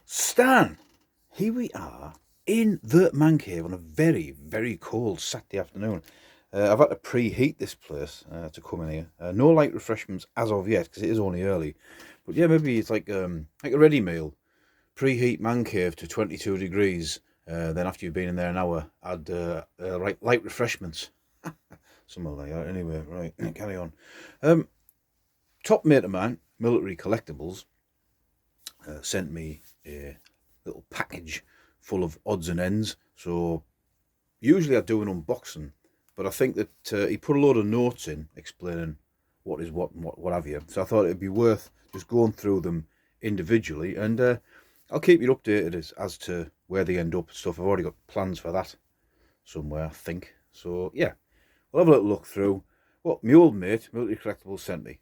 Stan, here we are in the man cave on a very, very cold Saturday afternoon. I've had to preheat this place to come in here. No light refreshments as of yet because it is only early. But yeah, maybe it's like a ready meal. Preheat man cave to 22 degrees. Then after you've been in there an hour, add light refreshments. Something like that. Anyway, right, carry on. Top mate of mine, Military Collectables, sent me a little package full of odds and ends. So usually I do an unboxing, but I think that he put a load of notes in explaining what is what and what have you. So I thought it'd be worth just going through them individually, and I'll keep you updated as to where they end up and stuff. I've already got plans for that somewhere, I think. So yeah, we'll have a little look through what my old mate, Military Collectables, sent me.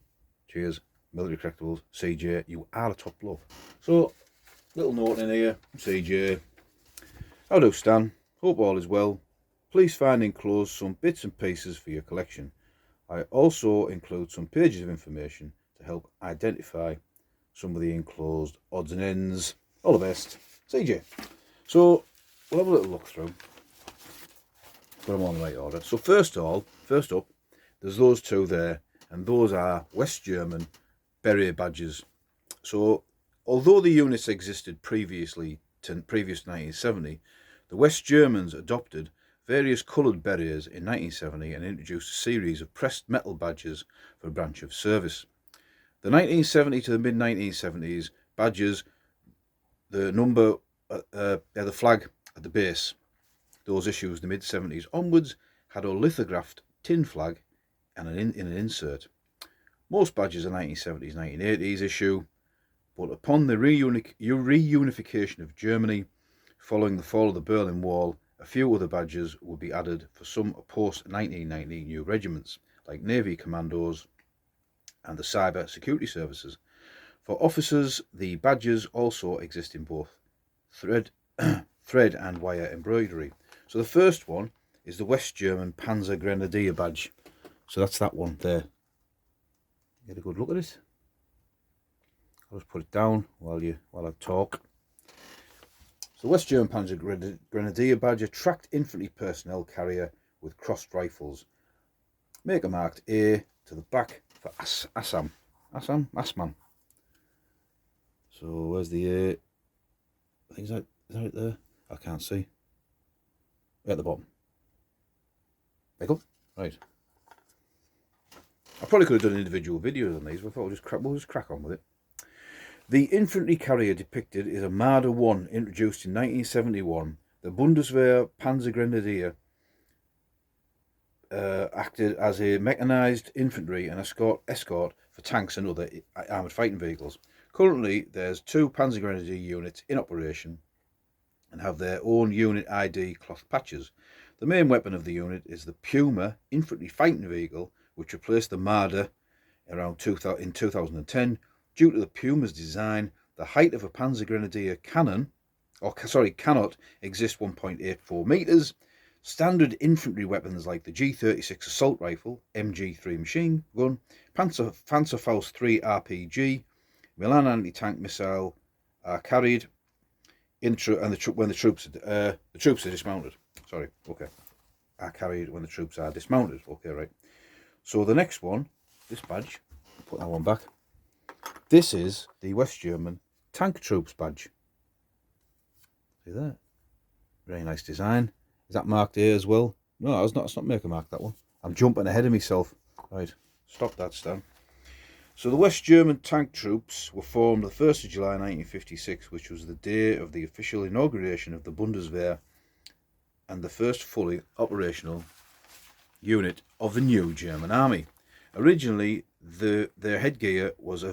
Cheers, Military Collectables, CJ, you are a top love. So, little note in here, CJ. How do, Stan? Hope all is well. Please find enclosed some bits and pieces for your collection. I also include some pages of information to help identify some of the enclosed odds and ends. All the best, CJ. So, we'll have a little look through. Put them on the right order. So first up, there's those two there, and those are West German beret badges. So, although the units existed previous to 1970, the West Germans adopted various coloured berets in 1970 and introduced a series of pressed metal badges for a branch of service. The 1970 to the mid-1970s badges, the number, the flag at the base, those issues, the mid-70s onwards, had a lithographed tin flag and in an insert. Most badges are 1970s, 1980s issue, but upon the reunification of Germany, following the fall of the Berlin Wall, a few other badges would be added for some post-1990 new regiments, like Navy Commandos and the Cyber Security Services. For officers, the badges also exist in both thread and wire embroidery. So the first one is the West German Panzer Grenadier badge. So that's that one there. Get a good look at it. I'll just put it down while I talk. So West German Panzer Grenadier badge, a tracked infantry personnel carrier with crossed rifles. Maker marked A to the back for Assam. Assam. So where's the A? I think is that it there? I can't see. At the bottom. Back up. Right. I probably could have done individual videos on these, but I thought we'll just crack on with it. The infantry carrier depicted is a Marder 1, introduced in 1971. The Bundeswehr Panzer Grenadier acted as a mechanised infantry and escort for tanks and other armoured fighting vehicles. Currently, there's 2 Panzer Grenadier units in operation and have their own unit ID cloth patches. The main weapon of the unit is the Puma infantry fighting vehicle, which replaced the Marder in 2010. Due to the Puma's design, the height of a Panzer Grenadier cannot exist 1.84 metres. Standard infantry weapons like the G36 assault rifle, MG3 machine gun, Panzerfaust 3 RPG, Milan anti-tank missile are carried when the troops are dismounted. Are carried when the troops are dismounted. Okay, right. So the next one, this badge, put that one back. This is the West German Tank Troops badge. See that? Very nice design. Is that marked A as well? No, it's not maker mark, that one. I'm jumping ahead of myself. Right, stop that, Stan. So the West German Tank Troops were formed the 1st of July 1956, which was the day of the official inauguration of the Bundeswehr and the first fully operational unit of the new German army. Originally, their headgear was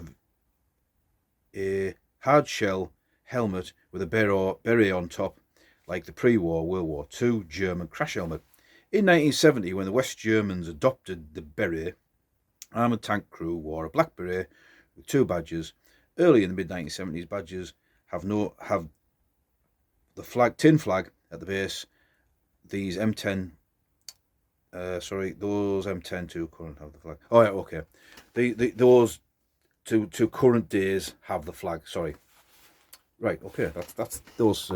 a hard shell helmet with a beret on top, like the pre-war World War II German crash helmet. In 1970, when the West Germans adopted the beret, armoured tank crew wore a black beret with 2 badges. Early in the mid-1970s, badges have the tin flag at the base. These M10, those M10 to current have the flag. Oh yeah, okay. Those to current days have the flag. Sorry. Right, okay, that's those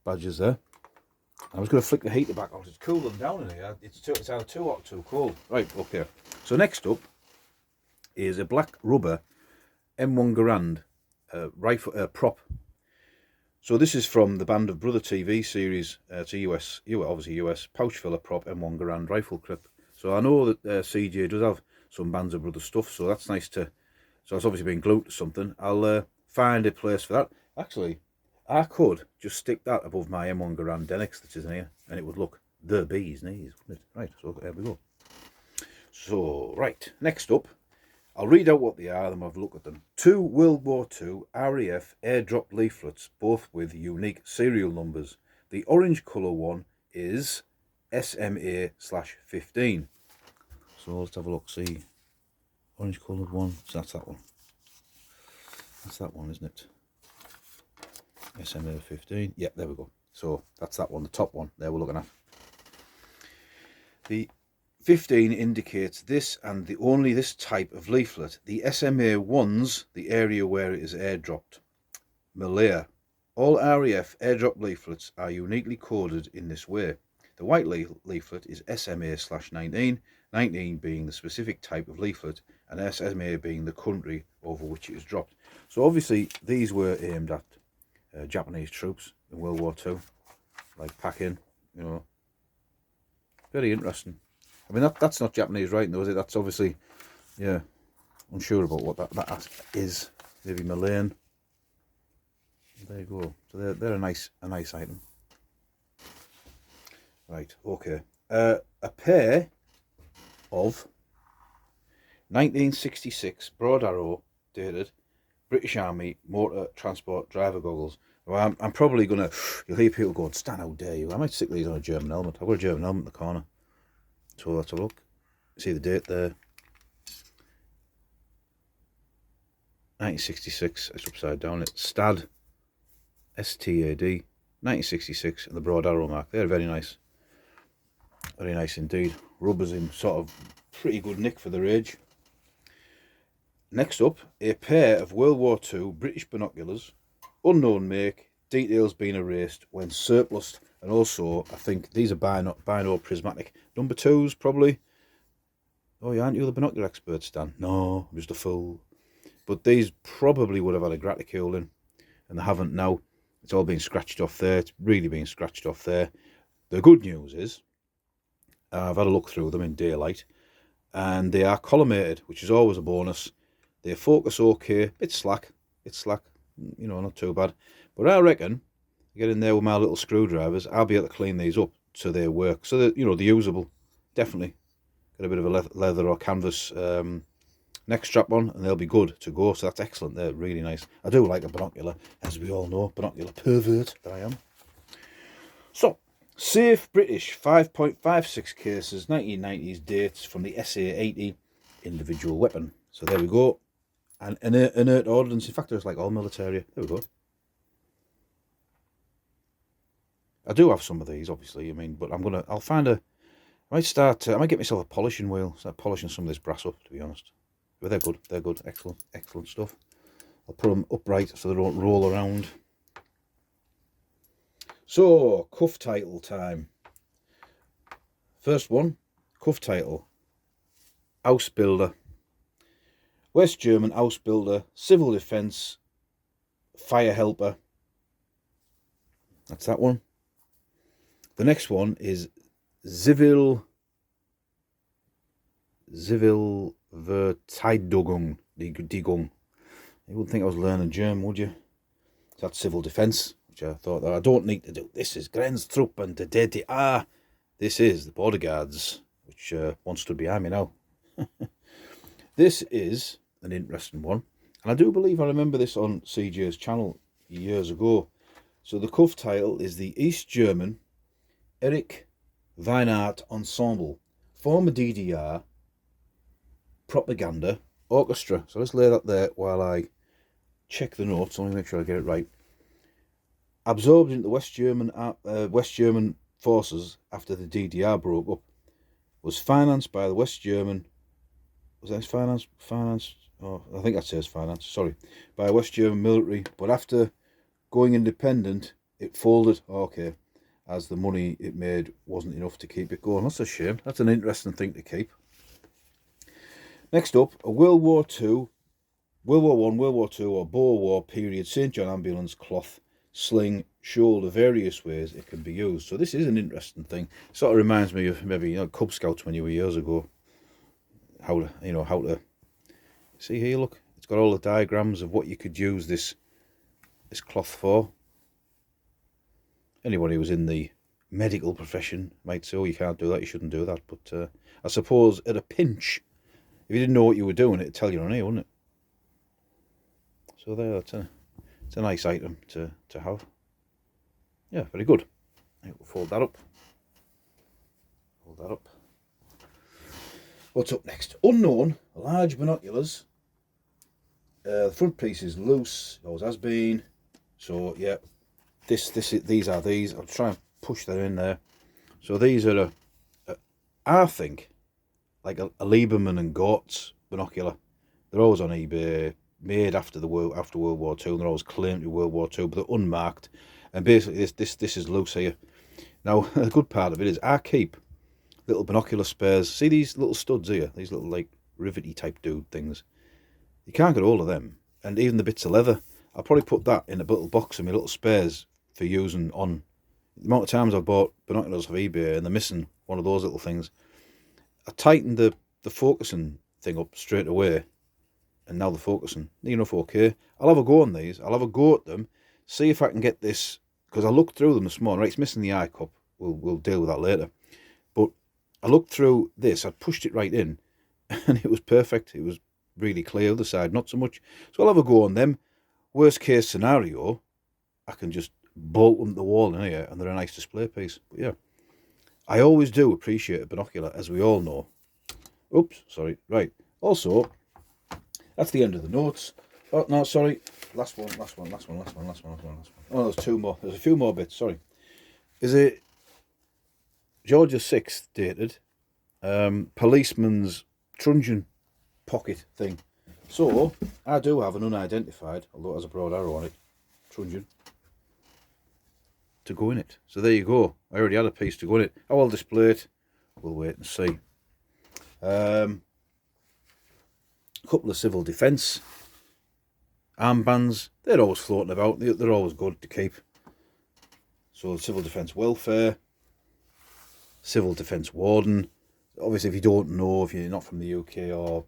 badges there. I was going to flick the heater back on. It's cooling down in here. It's either too hot or too cold. Right, okay. So next up is a black rubber M1 Garand rifle prop. So this is from the Band of Brother TV series. It's a obviously US pouch filler prop M1 Garand rifle clip. So I know that CJ does have some Bands of Brother stuff, so that's nice to. So it's obviously been glued to something. I'll find a place for that. Actually, I could just stick that above my M1 Garand Denix that is in here, and it would look the bee's knees, wouldn't it? Right, so there we go. So, right, next up, I'll read out what they are, then we'll have a look at them. 2 World War II RAF airdrop leaflets, both with unique serial numbers. The orange colour one is SMA/15. So let's have a look, see. Orange coloured one, so that's that one. That's that one, isn't it? SMA15. Yep, there we go. So that's that one, the top one there we're looking at. The 15 indicates this and only this type of leaflet. The SMA ones, the area where it is airdropped. Malaya. All RAF airdrop leaflets are uniquely coded in this way. The white leaflet is SMA/19, 19 being the specific type of leaflet, and SMA being the country over which it was dropped. So obviously these were aimed at Japanese troops in World War II, like packing, you know. Very interesting. I mean, that's not Japanese writing though, is it? That's obviously, yeah, unsure about what that is. Maybe Malayan. There you go. So they're a nice item. Right, okay. A pair of 1966 broad arrow dated British Army motor transport driver goggles. Well, I'm probably going to, you'll hear people going, Stan, how dare you? I might stick these on a German helmet. I've got a German helmet in the corner. So let's have a look. See the date there. 1966, it's upside down. It's STAD, STAD, 1966, and the broad arrow mark. They're very nice. Very nice indeed. Rubber's in sort of pretty good nick for their age. Next up, a pair of World War II British binoculars, unknown make, details being erased when surplus, and also I think these are Bino prismatic. Number 2s probably. Oh, yeah, aren't you the binocular expert, Stan? No, I'm just a fool. But these probably would have had a graticule in, and they haven't now. It's all been scratched off there. It's really been scratched off there. The good news is, I've had a look through them in daylight, and they are collimated, which is always a bonus. They focus okay, it's slack, you know, not too bad. But I reckon, get in there with my little screwdrivers, I'll be able to clean these up so they work. So that, you know, they're usable, definitely. Get a bit of a leather or canvas neck strap on, and they'll be good to go. So that's excellent, they're really nice. I do like a binocular, as we all know, binocular pervert that I am. So, safe British 5.56 cases, 1990s dates from the SA-80 individual weapon. So there we go. And inert ordnance. In fact, there's like all military. There we go. I do have some of these, obviously. I mean, but I'll find I might get myself a polishing wheel. Start polishing some of this brass up, to be honest. But they're good. They're good. Excellent stuff. I'll put them upright so they don't roll around. So, cuff title time. First one, cuff title. Ausbilder. West German Ausbilder, Civil Defence, Fire Helper. That's that one. The next one is Zivil Verteidigung. You wouldn't think I was learning German, would you? That's Civil Defence, which I thought that I don't need to do. This is Grenztruppen der DDR. This is the Border Guards, which once stood behind me now. This is an interesting one, and I do believe I remember this on CJ's channel years ago. So the cuff title is the East German Erich Weinert Ensemble, former DDR propaganda orchestra. So let's lay that there while I check the notes. Let me make sure I get it right. Absorbed into West German forces after the DDR broke up, was financed by the West German. Was that finance? Oh, I think that says finance. Sorry, by West German military. But after going independent, it folded. Okay, as the money it made wasn't enough to keep it going. That's a shame. That's an interesting thing to keep. Next up, a World War II, World War One, World War Two, or Boer War period St. John ambulance cloth sling show the various ways it can be used. So this is an interesting thing. Sort of reminds me of maybe Cub Scouts when you were years ago. How to see here. Look, it's got all the diagrams of what you could use this cloth for. Anybody who's in the medical profession might say, "Oh, you can't do that. You shouldn't do that." But I suppose at a pinch, if you didn't know what you were doing, it'd tell you on here, wouldn't it? So there, it's a nice item to have. Yeah, very good. We'll fold that up. Fold that up. What's up next? Unknown, large binoculars. The front piece is loose, always has been. So yeah, these are these. I'll try and push that in there. So these are I think, like a Lieberman and Gortz binocular. They're always on eBay, made after World War II, and they're always claimed to be World War II, but they're unmarked. And basically, this is loose here. Now, a good part of it is I keep little binocular spares. See these little studs here? These little like rivety type dude things. You can't get hold of them. And even the bits of leather, I'll probably put that in a little box of my little spares for using on. The amount of times I've bought binoculars off eBay and they're missing one of those little things. I tightened the focusing thing up straight away, and now they're focusing. Near enough okay. I'll have a go on these. I'll have a go at them, see if I can get this, because I looked through them this morning. Right, it's missing the eye cup. We'll deal with that later. But I looked through this, I pushed it right in, and it was perfect. It was really clear, other side not so much. So I'll have a go on them. Worst case scenario, I can just bolt them to the wall in here, and they're a nice display piece. But yeah, I always do appreciate a binocular, as we all know. Oops, sorry. Right. Also, that's the end of the notes. Oh, no, sorry. Last one. Oh, there's two more. There's a few more bits, sorry. Is it George VI dated policeman's truncheon pocket thing? So, I do have an unidentified, although it has a broad arrow on it, truncheon to go in it. So there you go. I already had a piece to go in it. How I'll display it, we'll wait and see. A couple of civil defence armbands. They're always floating about. They're always good to keep. So civil defence welfare, civil defence warden. Obviously, if you don't know, if you're not from the UK or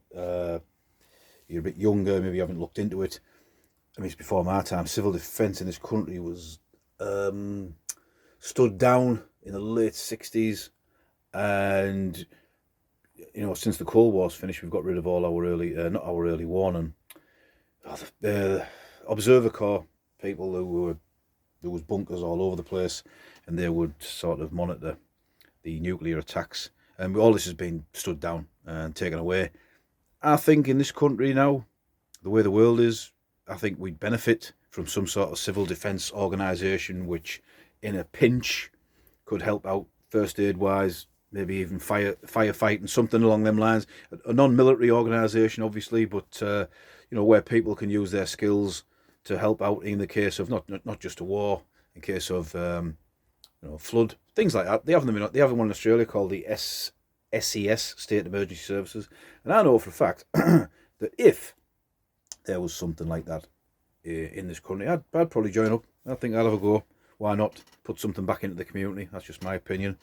you're a bit younger, maybe you haven't looked into it. I mean, it's before my time. Civil defence in this country was stood down in the late 60s, and since the Cold War's finished, we've got rid of all our early, not our early warning, the Observer Corps people there was bunkers all over the place, and they would sort of monitor the nuclear attacks, and all this has been stood down and taken away. I think in this country now, the way the world is, I think we'd benefit from some sort of civil defence organisation which, in a pinch, could help out first aid wise, maybe even firefighting, something along them lines. A non-military organisation, obviously, but where people can use their skills to help out in the case of not just a war, in case of flood, things like that. They have one in Australia called the SES, State Emergency Services, and I know for a fact that if there was something like that in this country, I'd probably join up. I think I'll have a go. Why not put something back into the community? That's just my opinion.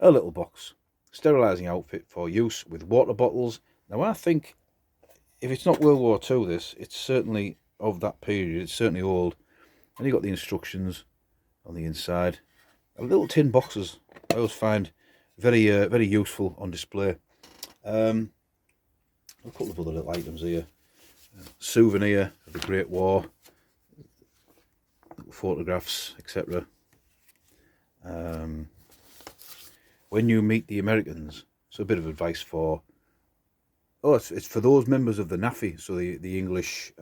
A little box, sterilising outfit for use with water bottles. Now I think if it's not World War II, it's certainly of that period. It's certainly old. And you got the instructions on the inside. Little tin boxes I always find very very useful on display. A couple of other little items here. Souvenir of the Great War, photographs, etc. When you meet the Americans, so a bit of advice for. Oh, it's for those members of the NAFI, so the English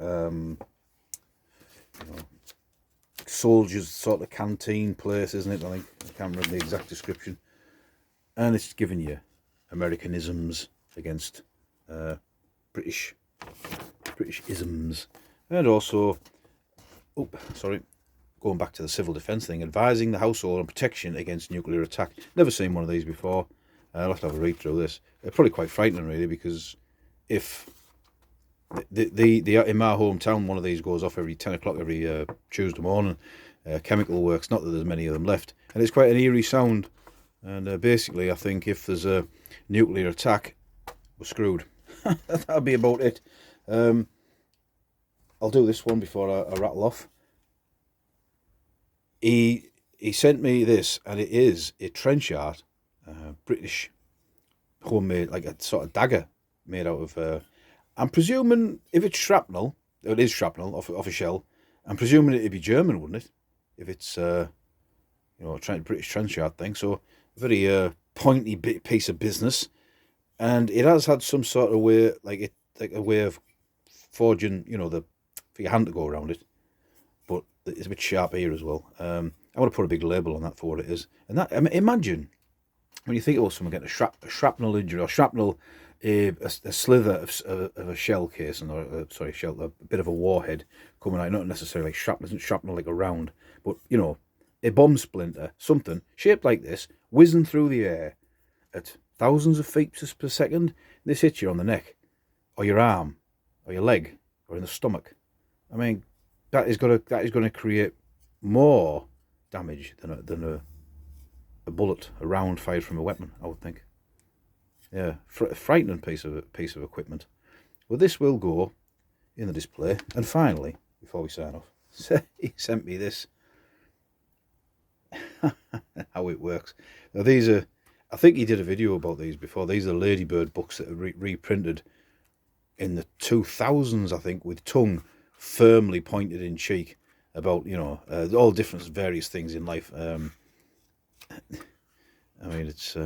soldiers sort of canteen place, isn't it? I think I can't remember the exact description. And it's giving you Americanisms against British isms, and also going back to the civil defence thing, advising the household on protection against nuclear attack. Never seen one of these before. I'll have to have a read through this. It's probably quite frightening, really, because if in my hometown, one of these goes off every 10 o'clock every Tuesday morning. Chemical works, not that there's many of them left, and it's quite an eerie sound. And basically, I think if there's a nuclear attack, we're screwed. That'll be about it. I'll do this one before I rattle off. He sent me this, and it is a trench art, British homemade, like a sort of dagger made out of. I'm presuming if it's shrapnel, it is shrapnel off a shell. I'm presuming it'd be German, wouldn't it? If it's a British trench art thing. So a very pointy piece of business, and it has had some sort of way, like a way of forging, for your hand to go around it. But it's a bit sharp here as well. I want to put a big label on that for what it is. And that, imagine when you think about someone getting a shrapnel injury or shrapnel, a slither of a shell casing, or a bit of a warhead coming out. Not necessarily like shrapnel, isn't shrapnel like a round, but a bomb splinter, something shaped like this, whizzing through the air at thousands of feet per second. This hits you on the neck, or your arm, or your leg, or in the stomach. I mean, that is going to create more damage than a bullet, a round fired from a weapon, I would think. Yeah, frightening piece of equipment. Well, this will go in the display. And finally, before we sign off, he sent me this. How it works. Now these are, I think he did a video about these before. These are Ladybird books that are reprinted in the 2000s, I think, with tongue firmly pointed in cheek about, all different various things in life. I mean, it's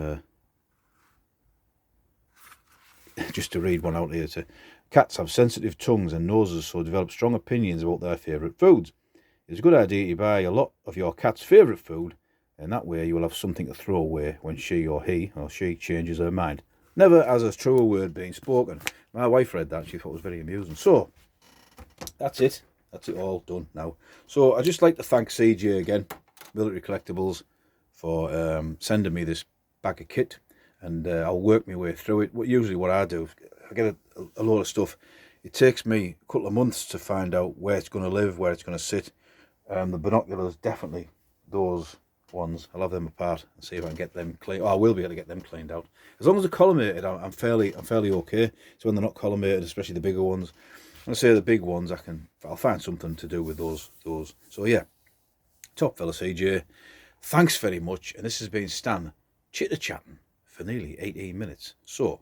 just to read one out here. Cats have sensitive tongues and noses, so develop strong opinions about their favourite foods. It's a good idea to buy a lot of your cat's favourite food, and that way you will have something to throw away when he or she changes her mind. Never has a truer word been spoken. My wife read that, she thought it was very amusing. So, that's it. That's it all done now. So, I'd just like to thank CJ again, Military Collectables, for sending me this bag of kit, and I'll work my way through it. Usually what I do, I get a load of stuff. It takes me a couple of months to find out where it's going to live, where it's going to sit. The binoculars, definitely those ones. I'll have them apart and see if I can get them clean. Oh, I will be able to get them cleaned out. As long as they're collimated, I'm fairly okay. So when they're not collimated, especially the bigger ones, when I say the big ones, I'll find something to do with those. So yeah, top fella CJ. Thanks very much. And this has been Stan chitter-chatting for nearly 18 minutes. So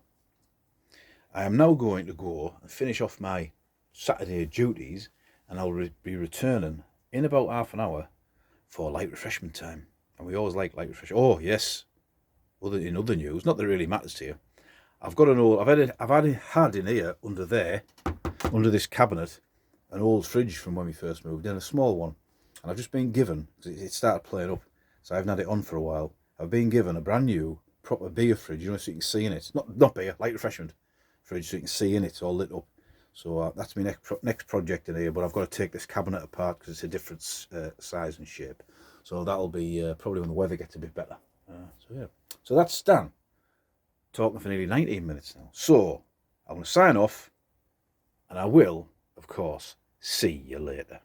I am now going to go and finish off my Saturday duties, and I'll be returning in about half an hour for light refreshment time. And we always like light refreshment. Oh yes, in other news, not that it really matters to you, I've got an old, I've had in here under this cabinet, an old fridge from when we first moved in, a small one, and I've just been given, because it started playing up, so I haven't had it on for a while. I've been given a brand new proper beer fridge, so you can see in it, not beer, light refreshment fridge, so you can see in it, it's all lit up. So that's my next project in here, but I've got to take this cabinet apart because it's a different size and shape. So that'll be probably when the weather gets a bit better. So yeah, so that's Stan talking for nearly 19 minutes now. So I'm going to sign off, and I will, of course, see you later.